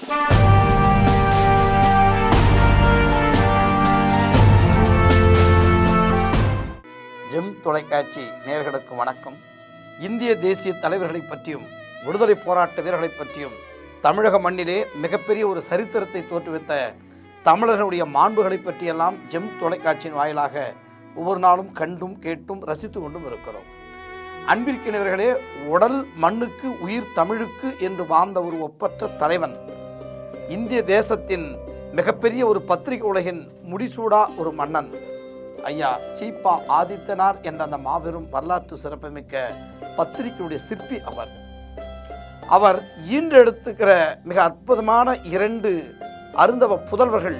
GeM தொலைக்காட்சி நேயர்களுக்கு வணக்கம். இந்திய தேசிய தலைவர்களை பற்றியும் விடுதலை போராட்ட வீரர்களை பற்றியும் தமிழக மண்ணிலே மிகப்பெரிய ஒரு சரித்திரத்தை தோற்றுவித்த தமிழர்களுடைய மாண்புகளை பற்றியெல்லாம் ஜெம் தொலைக்காட்சியின் வாயிலாக ஒவ்வொரு நாளும் கண்டும் கேட்டும் ரசித்து கொண்டும் இருக்கிறோம். அன்பிற்கினவர்களே, உடல் மண்ணுக்கு உயிர் தமிழுக்கு என்று வாழ்ந்த ஒரு ஒப்பற்ற தலைவன், இந்திய தேசத்தின் மிகப்பெரிய ஒரு பத்திரிகை உலகின் முடிசூடா ஒரு மன்னன் ஐயா சீபா ஆதித்தனார் என்ற அந்த மாபெரும் வரலாற்று சிறப்புமிக்க பத்திரிகையுடைய சிற்பி அவர் ஈன்றெடுத்துக்கிற மிக அற்புதமான 2 அருந்தவ புதல்வர்கள்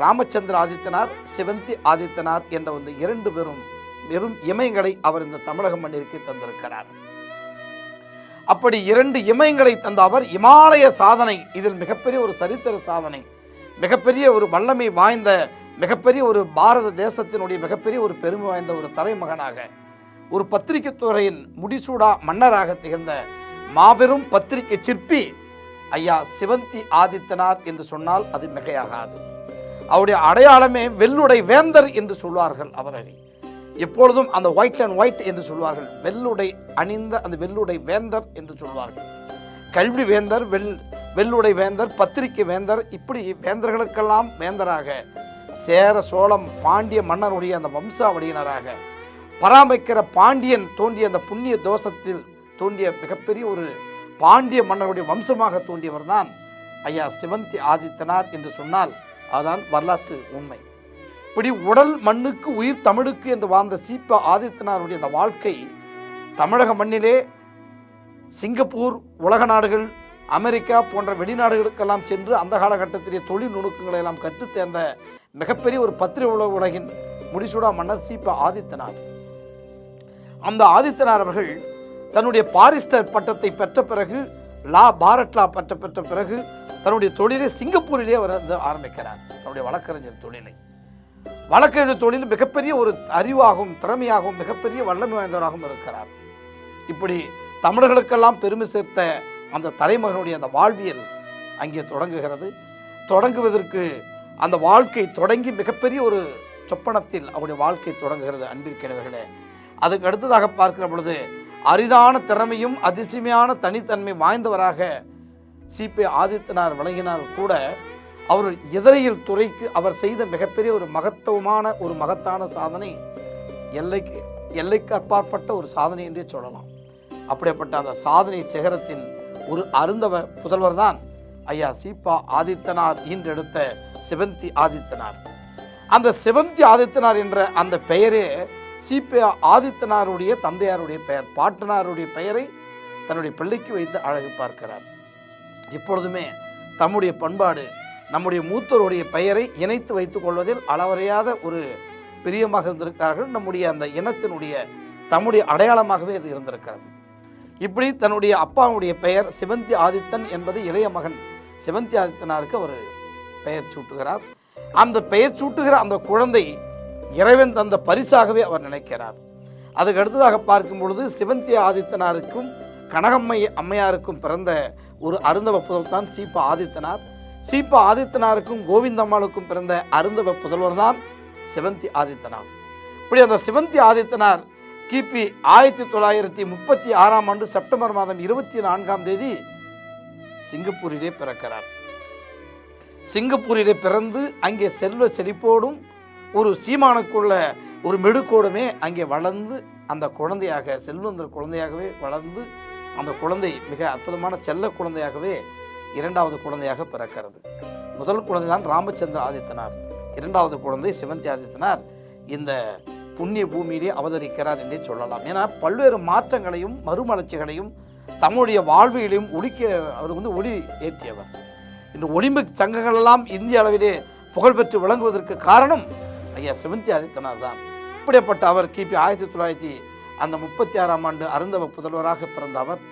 ராமச்சந்திர ஆதித்தனார், சிவந்தி ஆதித்தனார் என்ற இந்த 2 வெறும் இமயங்களை அவர் இந்த தமிழக மண்ணிற்கு தந்திருக்கிறார். அப்படி 2 இமயங்களை தந்த அவர் இமாலய சாதனை, இதில் மிகப்பெரிய ஒரு சரித்திர சாதனை, மிகப்பெரிய ஒரு வல்லமை வாய்ந்த, மிகப்பெரிய ஒரு பாரத தேசத்தினுடைய மிகப்பெரிய ஒரு பெருமை வாய்ந்த ஒரு தலைமகனாக, ஒரு பத்திரிகை துறையின் முடிசூடா மன்னராக திகழ்ந்த மாபெரும் பத்திரிகை சிற்பி ஐயா சிவந்தி ஆதித்தனார் என்று சொன்னால் அது மிகையாகாது. அவருடைய அடையாளமே வெள்ளுடை வேந்தர் என்று சொல்வார்கள். அவரை எப்பொழுதும் அந்த ஒயிட் அண்ட் ஒயிட் என்று சொல்வார்கள். வெள்ளுடை அணிந்த அந்த வெள்ளுடை வேந்தர் என்று சொல்வார்கள். கல்வி வேந்தர், வெள்ளுடை வேந்தர், பத்திரிகை வேந்தர், இப்படி வேந்தர்களுக்கெல்லாம் வேந்தராக, சேர சோழம் பாண்டிய மன்னருடைய அந்த வம்சாவளியினராக பராமரிக்கிற பாண்டியன் தோன்றிய அந்த புண்ணிய தோஷத்தில் தோன்றிய மிகப்பெரிய ஒரு பாண்டிய மன்னருடைய வம்சமாக தோன்றியவர் தான் ஐயா சிவந்தி ஆதித்தனார் என்று சொன்னால் அதுதான் வரலாற்று உண்மை. இப்படி உடல் மண்ணுக்கு உயிர் தமிழுக்கு என்று வாழ்ந்த சீபா ஆதித்தனாருடைய அந்த வாழ்க்கை தமிழக மண்ணிலே சிங்கப்பூர், உலக நாடுகள், அமெரிக்கா போன்ற வெளிநாடுகளுக்கெல்லாம் சென்று அந்த காலகட்டத்திலே தொழில் நுணுக்கங்களை எல்லாம் கற்றுத் தேர்ந்த மிகப்பெரிய ஒரு பத்திரிகை உலகின் முடிசூடா மன்னர் சீபா ஆதித்தனார். அந்த ஆதித்தனார் அவர்கள் தன்னுடைய பாரிஸ்டர் பட்டத்தை பெற்ற பிறகு, பாரத் லா பட்டம் பெற்ற பிறகு தன்னுடைய தொழிலை சிங்கப்பூரிலே அவர் ஆரம்பிக்கிறார். தன்னுடைய வழக்கறிஞர் தொழிலை, வழக்கறிஞர் தொழில் மிகப்பெரிய ஒரு அறிவாகவும் திறமையாகவும் மிகப்பெரிய வல்லமை வாய்ந்தவராகவும் இருக்கிறார். இப்படி தமிழர்களுக்கெல்லாம் பெருமை சேர்த்த அந்த தலைமகனுடைய அந்த வாழ்வியல் அங்கே தொடங்குகிறது. தொடங்குவதற்கு அந்த வாழ்க்கை தொடங்கி மிகப்பெரிய ஒரு சொப்பனத்தில் அவருடைய வாழ்க்கை தொடங்குகிறது. அன்பிற்கினவர்களே, அதுக்கு அடுத்ததாக பார்க்கிற பொழுது அரிதான திறமையும் அதிசயமான தனித்தன்மை வாய்ந்தவராக சீபா ஆதித்தனார் விளங்கினால் கூட அவர் இதழியல் துறைக்கு அவர் செய்த மிகப்பெரிய ஒரு மகத்தான சாதனை எல்லைக்கு அப்பாற்பட்ட ஒரு சாதனை என்றே சொல்லலாம். அப்படிப்பட்ட அந்த சாதனை சிகரத்தின் ஒரு அருந்தவ புதல்வர் தான் ஐயா சீபா ஆதித்தனார் ஈன்றெடுத்த சிவந்தி ஆதித்தனார். அந்த சிவந்தி ஆதித்தனார் என்ற அந்த பெயரே சீபா ஆதித்தனாருடைய தந்தையாருடைய பெயர், பாட்டனாருடைய பெயரை தன்னுடைய பிள்ளைக்கு வைத்து அழகு பார்க்கிறார். இப்பொழுதுமே தம்முடைய பண்பாடு நம்முடைய மூத்தோருடைய பெயரை இணைத்து வைத்துக் கொள்வதில் அளவறையாத ஒரு பிரியமாக இருந்திருக்கிறார்கள். நம்முடைய அந்த இனத்தினுடைய தம்முடைய அடையாளமாகவே அது இருந்திருக்கிறது. இப்படி தன்னுடைய அப்பாவுடைய பெயர் சிவந்தி ஆதித்தன் என்பது இளைய மகன் சிவந்தி ஆதித்தனாருக்கு அவர் பெயர் சூட்டுகிறார். அந்த பெயர் சூட்டுகிற அந்த குழந்தை இறைவன் தந்த பரிசாகவே அவர் நினைக்கிறார். அதுக்கு அடுத்ததாக பார்க்கும் பொழுது சிவந்தி ஆதித்தனாருக்கும் கனகம்மை அம்மையாருக்கும் பிறந்த ஒரு அருந்தவ புதல்வர் தான் சீபா ஆதித்தனார். சீபா ஆதித்தனாருக்கும் கோவிந்தம்மாளுக்கும் பிறந்த அருந்தவ புதல்வர் தான் சிவந்தி ஆதித்தனார். இப்படி அந்த சிவந்தி ஆதித்தனார் கிபி 1936ஆம் ஆண்டு செப்டம்பர் மாதம் 24ஆம் தேதி சிங்கப்பூரிலே பிறக்கிறார். சிங்கப்பூரிலே பிறந்து அங்கே செல்வ செழிப்போடும் ஒரு சீமானுக்குள்ள ஒரு மெடுக்கோடுமே அங்கே வளர்ந்து அந்த குழந்தையாக செல்வந்தர் குழந்தையாகவே வளர்ந்து அந்த குழந்தை மிக அற்புதமான செல்ல குழந்தையாகவே 2வது குழந்தையாக பிறக்கிறது. முதல் குழந்தை தான் ராமச்சந்திர ஆதித்தனார், 2வது குழந்தை சிவந்தி ஆதித்தனார் இந்த புண்ணிய பூமியிலே அவதரிக்கிறார் என்றே சொல்லலாம். ஏன்னா பல்வேறு மாற்றங்களையும் மறுமலர்ச்சிகளையும் தம்முடைய வாழ்வியலையும் அவர் ஒளி ஏற்றியவர். இன்று ஒலிம்பிக் சங்கங்களெல்லாம் இந்திய அளவிலே புகழ்பெற்று விளங்குவதற்கு காரணம் ஐயா சிவந்தி ஆதித்தனார் தான். இப்படிப்பட்ட அவர் கிபி 1936ஆம் ஆண்டு அருந்தவ புதல்வராக பிறந்த அவர்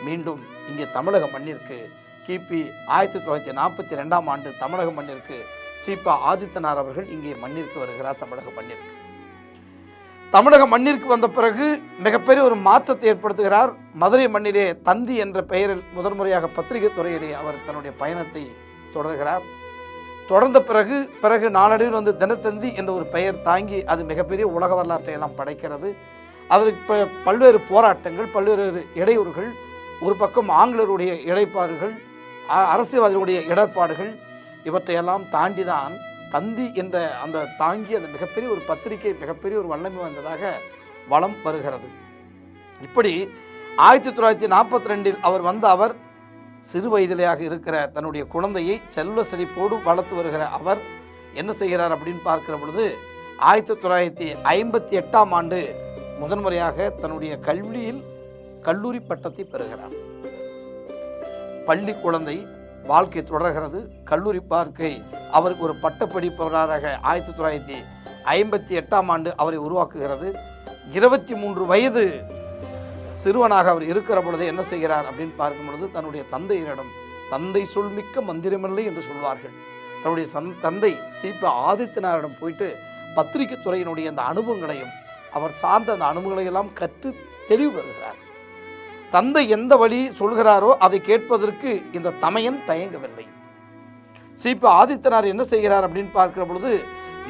மீண்டும் இங்கே தமிழக மண்ணிற்கு கிபி 1942ஆம் ஆண்டு தமிழக மண்ணிற்கு சீபா ஆதித்தனார் அவர்கள் இங்கே மண்ணிற்கு வருகிறார். தமிழக மண்ணிற்கு தமிழக மண்ணிற்கு வந்த பிறகு மிகப்பெரிய ஒரு மாற்றத்தை ஏற்படுத்துகிறார். மதுரை மண்ணிலே தந்தி என்ற பெயரில் முதன்முறையாக பத்திரிகை துறையிலே அவர் தன்னுடைய பயணத்தை தொடர்கிறார். தொடர்ந்த பிறகு நாளடைவில் வந்து தினத்தந்தி என்ற ஒரு பெயர் தாங்கி அது மிகப்பெரிய உலக வரலாற்றை எல்லாம் படைக்கிறது. அதற்கு பல்வேறு போராட்டங்கள், பல்வேறு இடையூறுகள், ஒரு பக்கம் ஆங்கிலருடைய இடைப்பாடுகள், அரசியல்வாதிகளுடைய இடர்பாடுகள், இவற்றையெல்லாம் தாண்டி தான் தந்தி என்ற அந்த தாங்கி அந்த மிகப்பெரிய ஒரு பத்திரிகை மிகப்பெரிய ஒரு வல்லமை வந்ததாக வலம் வருகிறது. இப்படி 1942 அவர் சிறு வயதிலேயாக இருக்கிற தன்னுடைய குழந்தையை செல்வ செழிப்போடு வளர்த்து வருகிற அவர் என்ன செய்கிறார் அப்படின்னு பார்க்கிற பொழுது 1958 முதன்முறையாக தன்னுடைய கல்வியில் கல்லூரி பட்டத்தை பெறுகிறார். பள்ளி குழந்தை வாழ்க்கை தொடர்கிறது. கல்லூரி வாழ்க்கை அவருக்கு ஒரு பட்டப்படிப்பவராக 1958 அவரை உருவாக்குகிறது. 23 வயது சிறுவனாக அவர் இருக்கிற பொழுது என்ன செய்கிறார் அப்படின்னு பார்க்கும் பொழுது தன்னுடைய தந்தையரிடம், தந்தை சொல்மிக்க மந்திரமில்லை என்று சொல்வார்கள், தன்னுடைய தந்தை சீப ஆதித்தனாரிடம் போயிட்டு பத்திரிகை துறையினுடைய அந்த அனுபவங்களையும் அவர் சார்ந்த அந்த அனுபவங்களையெல்லாம் கற்று தெளிவு பெறுகிறார். தந்தை எந்த வழி சொல்கிறாரோ அதை கேட்பதற்கு இந்த தமையன் தயங்கவில்லை. சீப ஆதித்தனார் என்ன செய்கிறார் அப்படின்னு பார்க்கிற பொழுது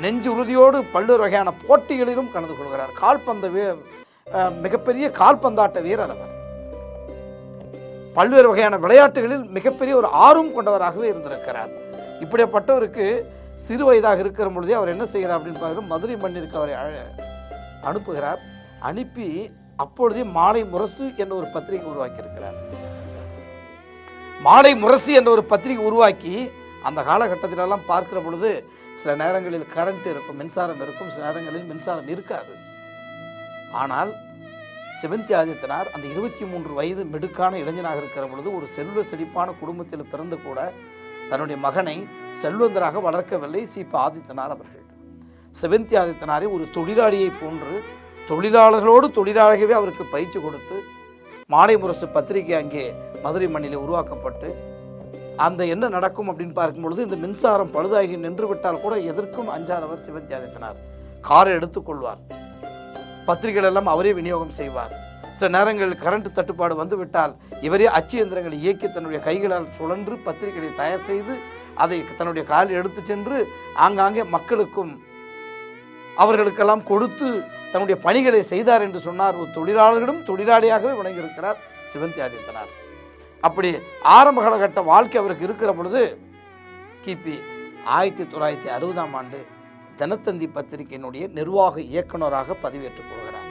நெஞ்சு உறுதியோடு பல்வேறு வகையான போட்டிகளிலும் கலந்து கொள்கிறார். மிகப்பெரிய கால்பந்தாட்ட வீரர் அவர். பல்வேறு வகையான விளையாட்டுகளில் மிகப்பெரிய ஒரு ஆர்வம் கொண்டவராகவே இருந்திருக்கிறார். இப்படிப்பட்டவருக்கு சிறு வயதாக இருக்கிற பொழுதே அவர் என்ன செய்கிறார் அப்படின்னு பார்க்க மதுரை மண்ணிற்கு அவரை அனுப்புகிறார். அனுப்பி அப்பொழுதே மாலை முரசு என்ற ஒரு பத்திரிகை உருவாக்கியிருக்கிறார். மாலை முரசு என்ற ஒரு பத்திரிகை உருவாக்கி அந்த காலகட்டத்திலெல்லாம் பார்க்கிற பொழுது சில நேரங்களில் கரண்ட் இருக்கும், மின்சாரம் இருக்கும், சில நேரங்களில் மின்சாரம் இருக்காது. ஆனால் சிவந்தி ஆதித்தனார் அந்த 23 வயது மிடுக்கான இளைஞனாக இருக்கிற பொழுது ஒரு செல்வ செழிப்பான குடும்பத்தில் பிறந்து கூட தன்னுடைய மகனை செல்வந்தராக வளர்க்கவில்லை சீப ஆதித்தனார் அவர்கள். சிவந்தி ஆதித்தனாரை ஒரு தொழிலாளியை போன்று தொழிலாளர்களோடு தொழிலாளர்களே அவருக்கு பயிற்சி கொடுத்து மாலை முரசு பத்திரிகை அங்கே மதுரை மண்ணிலே உருவாக்கப்பட்டு அந்த என்ன நடக்கும் அப்படின்னு பார்க்கும்பொழுது இந்த மின்சாரம் பழுதாகி நின்று விட்டால் கூட எதற்கும் அஞ்சாதவர் சிவந்தி ஆதித்தனார். காரை எடுத்துக்கொள்வார், பத்திரிகைகள் எல்லாம் அவரே விநியோகம் செய்வார். சில நேரங்களில் கரண்ட் தட்டுப்பாடு வந்துவிட்டால் இவரே அச்சு இயந்திரங்களை இயக்கி தன்னுடைய கைகளால் சுழன்று பத்திரிகைகளை தயார் செய்து அதை தன்னுடைய காலில் எடுத்து சென்று ஆங்காங்கே மக்களுக்கும் அவர்களுக்கெல்லாம் கொடுத்து தன்னுடைய பணிகளை செய்தார் என்று சொன்னார். ஒரு தொழிலாளர்களும் தொழிலாளியாகவே விளங்கியிருக்கிறார் சிவந்தி ஆதித்தனார். அப்படி ஆரம்ப காலகட்ட வாழ்க்கை அவருக்கு இருக்கிற பொழுது கிபி 1960 தினத்தந்தி பத்திரிகையினுடைய நிர்வாக இயக்குநராக பதவியேற்றுக் கொள்கிறார்.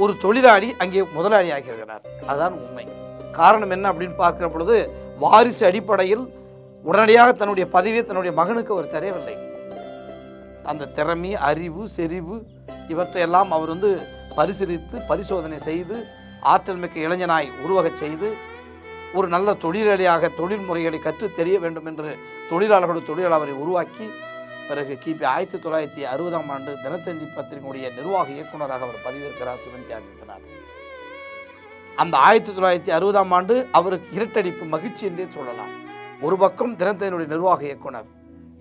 ஒரு தொழிலாளி அங்கே முதலாளி ஆகிறார். அதுதான் உண்மை. காரணம் என்ன அப்படின்னு பார்க்கிற பொழுது வாரிசு அடிப்படையில் உடனடியாக தன்னுடைய பதவியை தன்னுடைய மகனுக்கு அவர் தரவில்லை. அந்த திறமை, அறிவு, செறிவு இவற்றையெல்லாம் அவர் பரிசீலித்து பரிசோதனை செய்து ஆற்றல் மிக்க இளைஞனாய் உருவகச் செய்து ஒரு நல்ல தொழிலாளியாக தொழில் முறைகளை கற்று தெரிய வேண்டும் என்று தொழிலாளர்கள் அவரை உருவாக்கி பிறகு கிபி 1960 தினத்தந்தி பத்திரிகையுடைய நிர்வாக இயக்குநராக அவர் பதவியேற்கிறார் சிவந்தி ஆதித்தனார். அந்த 1960 அவருக்கு இரட்டடிப்பு மகிழ்ச்சி என்றே சொல்லலாம். ஒரு பக்கம் தினத்தந்தியினுடைய நிர்வாக இயக்குனர்,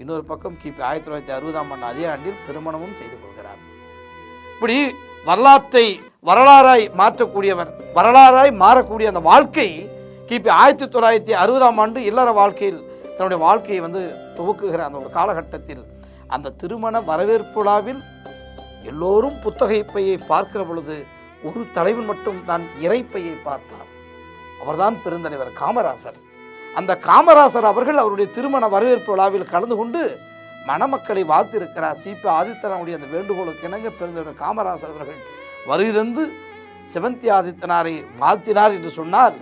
இன்னொரு பக்கம் கிபி 1960 அதே ஆண்டில் திருமணமும் செய்து கொள்கிறார். இப்படி வரலாறாய் மாற்றக்கூடியவர், வரலாறாய் மாறக்கூடிய அந்த வாழ்க்கை கிபி 1960 இல்லற வாழ்க்கையில் தன்னுடைய வாழ்க்கையை துவக்குகிற அந்த ஒரு காலகட்டத்தில் அந்த திருமண வரவேற்பு விழாவில் எல்லோரும் புத்தகை பையை பார்க்கிற பொழுது ஒரு தலைவன் மட்டும் தான் இறைப்பையை பார்த்தார். அவர்தான் பெருந்தலைவர் காமராசர். அந்த காமராசர் அவர்கள் அவருடைய திருமண வரவேற்பு விழாவில் கலந்து கொண்டு மணமக்களை வாழ்த்திருக்கிறார். சீப ஆதித்தனாருடைய அந்த வேண்டுகோளுக்கு இணங்க பெருந்தலைவர் காமராசர் அவர்கள் வருகை தந்து சிவந்தி ஆதித்தனாரை வாழ்த்தினார் என்று சொன்னால்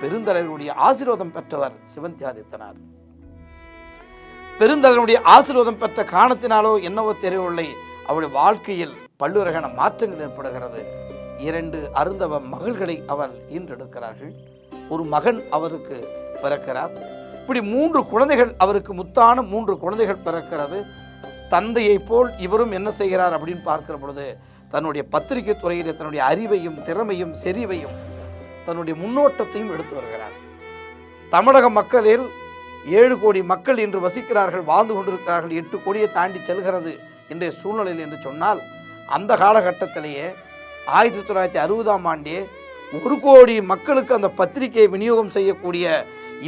பெருந்தலைவருடைய ஆசீர்வாதம் பெற்றவர் சிவந்தி ஆதித்தனார். பெருந்தலைவருடைய ஆசீர்வாதம் பெற்ற காரணத்தினாலோ என்னவோ தெரியவில்லை, அவருடைய வாழ்க்கையில் பல்வேறு மாற்றங்கள் ஏற்படுகிறது. 2 அருந்தவ மகள்களை அவர் ஈன்றெடுக்கிறார்கள். ஒரு மகன் அவருக்கு பிறக்கிறார். இப்படி 3 குழந்தைகள் அவருக்கு முத்தான 3 குழந்தைகள் பிறக்கிறது. தந்தையை போல் இவரும் என்ன செய்கிறார் அப்படின்னு பார்க்கிற பொழுது தன்னுடைய பத்திரிகை துறையில் தன்னுடைய அறிவையும் திறமையும் செறிவையும் தன்னுடைய முன்னோட்டத்தையும் எடுத்து வருகிறார். தமிழக மக்களில் 7 கோடி மக்கள் இன்று வசிக்கிறார்கள், வாழ்ந்து கொண்டிருக்கிறார்கள். 8 கோடியை தாண்டி செல்கிறது இன்றைய சூழ்நிலையில் என்று சொன்னால், அந்த காலகட்டத்திலேயே 1960ஆம் ஆண்டே 1 கோடி மக்களுக்கு அந்த பத்திரிகையை விநியோகம் செய்யக்கூடிய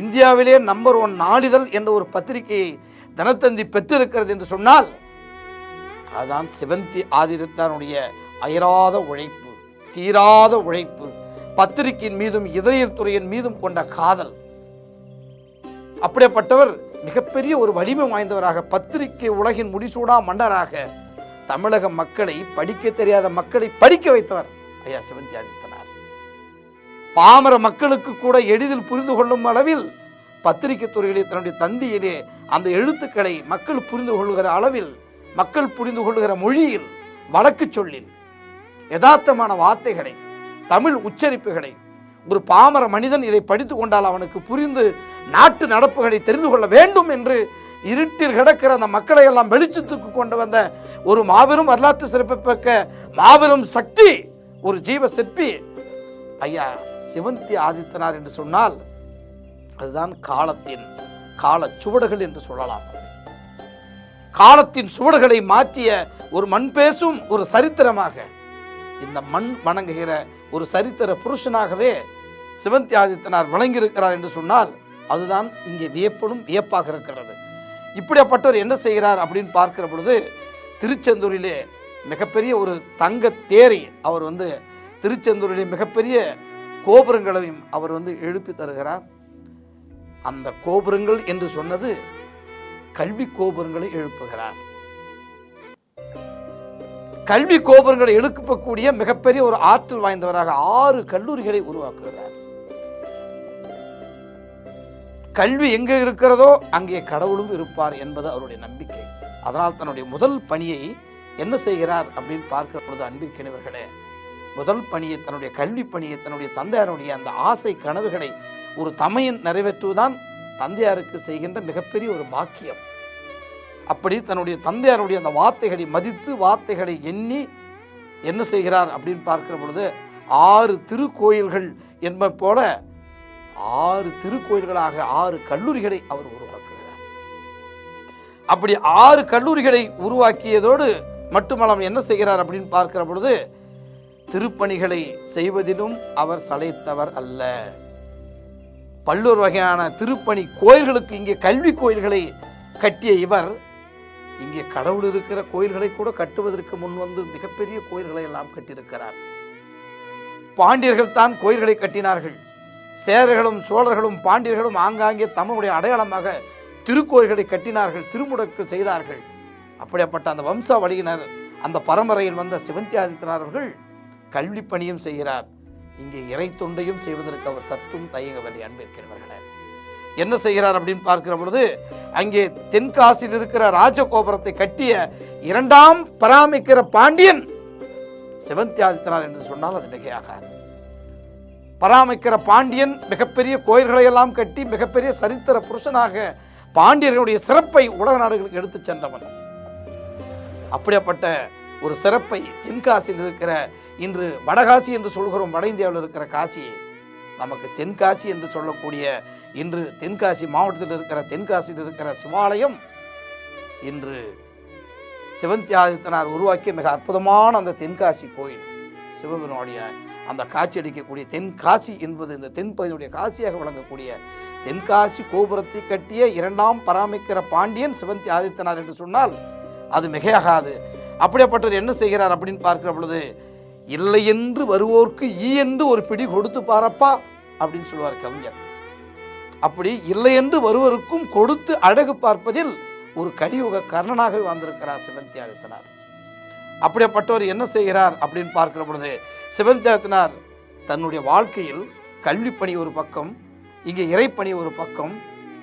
இந்தியாவிலே நம்பர் 1 நாளிதழ் என்ற ஒரு பத்திரிகையை தினத்தந்தி பெற்றிருக்கிறது என்று சொன்னால், அதுதான் சிவந்தி ஆதித்தனாருடைய அயராத உழைப்பு, தீராத உழைப்பு, பத்திரிகையின் மீதும் இதழியல் மீதும் கொண்ட காதல். அப்படிப்பட்டவர் மிகப்பெரிய ஒரு வலிமை வாய்ந்தவராக, பத்திரிகை உலகின் முடிசூடா மன்னராக தமிழக மக்களை, படிக்க தெரியாத மக்களை படிக்க வைத்தவர் ஐயா சிவந்தி ஆதித்தனார். பாமர மக்களுக்கு கூட எளிதில் புரிந்து கொள்ளும் அளவில் பத்திரிகை துறையிலே தன்னுடைய தந்தியிலே அந்த எழுத்துக்களை மக்கள் புரிந்து கொள்கிற அளவில், மக்கள் புரிந்து கொள்கிற மொழியில், வழக்கு சொல்லில், யதார்த்தமான வார்த்தைகளை, தமிழ் உச்சரிப்புகளை ஒரு பாமர மனிதன் இதை படித்து கொண்டால் அவனுக்கு புரிந்து நாட்டு நடப்புகளை தெரிந்து கொள்ள வேண்டும் என்று இருட்டில் கிடக்கிற அந்த மக்களை எல்லாம் வெளிச்சத்துக்கு கொண்டு வந்த ஒரு மாபெரும் வரலாற்று சிறப்புமிக்க மாபெரும் சக்தி, ஒரு ஜீவ சிற்பி ஐயா சிவந்தி ஆதித்தனார் என்று சொன்னால், அதுதான் காலத்தின் கால சுவடுகள் என்று சொல்லலாம். காலத்தின் சுவடுகளை மாற்றிய ஒரு மண் பேசும் ஒரு சரித்திரமாக, இந்த மண் வணங்குகிற ஒரு சரித்திர புருஷனாகவே சிவந்தி ஆதித்தனார் விளங்கியிருக்கிறார் என்று சொன்னால், அதுதான் இங்கே வியப்படும் வியப்பாக இருக்கிறது. இப்படிப்பட்டவர் என்ன செய்கிறார் அப்படின்னு பார்க்கிற பொழுது, திருச்செந்தூரிலே மிகப்பெரிய ஒரு தங்க தேரை அவர் திருச்செந்தூரிலே மிகப்பெரிய கோபுரங்களையும் அவர் எழுப்பி தருகிறார். அந்த கோபுரங்கள் என்று சொன்னது கல்வி கோபுரங்களை எழுப்புகிறார். கல்வி கோபுரங்களை எழுப்பக்கூடிய மிகப்பெரிய ஒரு ஆற்றல் வாய்ந்தவராக 6 கல்லூரிகளை உருவாக்குகிறார். கல்வி எங்கே இருக்கிறதோ அங்கே கடவுளும் இருப்பார் என்பது அவருடைய நம்பிக்கை. அதனால் தன்னுடைய முதல் பணியை என்ன செய்கிறார் அப்படின்னு பார்க்கிற பொழுது, அன்பிற்கினவர்களே, முதல் பணியை, தன்னுடைய கல்வி பணியை, தன்னுடைய தந்தையாருடைய அந்த ஆசை கனவுகளை ஒரு தமையன் நிறைவேற்றுவதுதான் தந்தையாருக்கு செய்கின்ற மிகப்பெரிய ஒரு பாக்கியம். அப்படி தன்னுடைய தந்தையாருடைய அந்த வார்த்தைகளை மதித்து, வார்த்தைகளை எண்ணி என்ன செய்கிறார் அப்படின்னு பார்க்கிற பொழுது, 6 திருக்கோயில்கள் என்பது போல 6 திருக்கோயில்களாக 6 கல்லூரிகளை அவர் உருவாக்குகிறார். அப்படி 6 கல்லூரிகளை உருவாக்கியதோடு மட்டுமல்லாமல் என்ன செய்கிறார் அப்படின்னு பார்க்கிற பொழுது, திருப்பணிகளை செய்வதிலும் அவர் சளைத்தவர் அல்ல. பல்வேறு வகையான திருப்பணி கோயில்களுக்கு, இங்கே கல்வி கோயில்களை கட்டிய இவர் இங்கே கடவுள் இருக்கிற கோயில்களை கூட கட்டுவதற்கு முன் மிகப்பெரிய கோயில்களை எல்லாம் கட்டியிருக்கிறார். பாண்டியர்கள் தான் கோயில்களை கட்டினார்கள். சேரர்களும் சோழர்களும் பாண்டியர்களும் ஆங்காங்கே தமிழுடைய அடையாளமாக திருக்கோயில்களை கட்டினார்கள், திருமுடக்கு செய்தார்கள். அப்படிப்பட்ட அந்த வம்சாவளியினர், அந்த பரம்பரையில் வந்த சிவந்தி ஆதித்தனார் அவர்கள் கல்வி பணியும் செய்கிறார். இங்கே இறை தொண்டையும் செய்வதற்கு அவர் சற்றும் தயங்கவில்லை. அன்பிற்கிறவர்களே, என்ன செய்கிறார் அப்படின்னு பார்க்கிற பொழுது, அங்கே தென்காசியில் இருக்கிற ராஜகோபுரத்தை கட்டிய 2ஆம் பராமிக்கிற பாண்டியன் சிவந்தி ஆதித்தனார் என்று சொன்னால் அது மிகையாகாது. பராமரிக்கிற பாண்டியன் மிகப்பெரிய கோயில்களை எல்லாம் கட்டி மிகப்பெரிய சரித்திர புருஷனாக பாண்டியர்களுடைய சிறப்பை உலக நாடுகளுக்கு எடுத்து சென்றவன். அப்படிப்பட்ட ஒரு சிறப்பை தென்காசியில் இருக்கிற, இன்று வடகாசி என்று சொல்கிறோம், வட இந்தியாவில் இருக்கிற காசி, நமக்கு தென்காசி என்று சொல்லக்கூடிய, இன்று தென்காசி மாவட்டத்தில் இருக்கிற தென்காசியில் இருக்கிற சிவாலயம் இன்று சிவந்தி ஆதித்தனார் உருவாக்கிய மிக அற்புதமான அந்த தென்காசி கோயில், சிவபெருமானுடைய அந்த காட்சி அளிக்கக்கூடிய தென்காசி என்பது இந்த தென்பகுதியுடைய காசியாக விளங்கக்கூடிய தென்காசி கோபுரத்தை கட்டிய 2ஆம் பராமரிக்கிற பாண்டியன் சிவந்தி ஆதித்தனார் என்று சொன்னால் அது மிகையாகாது. அப்படிப்பட்டவர் என்ன செய்கிறார் அப்படின்னு பார்க்கிற பொழுது, இல்லை என்று வருவோர்க்கு ஈ என்று ஒரு பிடி கொடுத்து பாரப்பா அப்படின்னு சொல்லுவார் கவிஞர். அப்படி இல்லை என்று வருவருக்கும் கொடுத்து அழகு பார்ப்பதில் ஒரு கலியுக கர்ணனாகவே வந்திருக்கிறார் சிவந்தி ஆதித்தனார். அப்படிப்பட்டவர் என்ன செய்கிறார் அப்படின்னு பார்க்கிற பொழுது, சிவந்தி ஆதித்தனார் தன்னுடைய வாழ்க்கையில் கல்வி பணி ஒரு பக்கம், இங்கே இறைப்பணி ஒரு பக்கம்,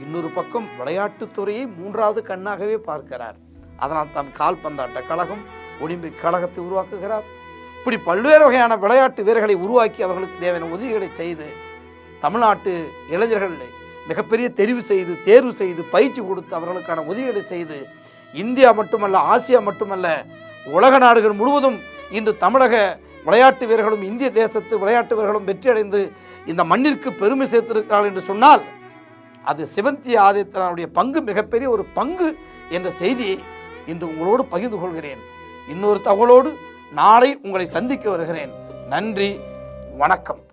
இன்னொரு பக்கம் விளையாட்டுத்துறையை 3வது கண்ணாகவே பார்க்கிறார். அதனால் தான் கால்பந்தாட்ட கழகம், ஒலிம்பிக் கழகத்தை உருவாக்குகிறார். இப்படி பல்வேறு வகையான விளையாட்டு வீரர்களை உருவாக்கி அவர்களுக்கு தேவையான உதவிகளை செய்து, தமிழ்நாட்டு இளைஞர்களை மிகப்பெரிய தேர்வு செய்து பயிற்சி கொடுத்து அவர்களுக்கான உதவிகளை செய்து, இந்தியா மட்டுமல்ல, ஆசியா மட்டுமல்ல, உலக நாடுகள் முழுவதும் இன்று தமிழக விளையாட்டு வீரர்களும் இந்திய தேசத்து விளையாட்டு வீரர்களும் வெற்றியடைந்து இந்த மண்ணிற்கு பெருமை சேர்த்திருக்கிறார்கள் என்று சொன்னால் அது சிவந்தி ஆதித்தனாருடைய பங்கு மிகப்பெரிய ஒரு பங்கு என்ற செய்தியை இன்று உங்களோடு பகிர்ந்து கொள்கிறேன். இன்னொரு தகவலோடு நாளை உங்களை சந்திக்க வருகிறேன். நன்றி, வணக்கம்.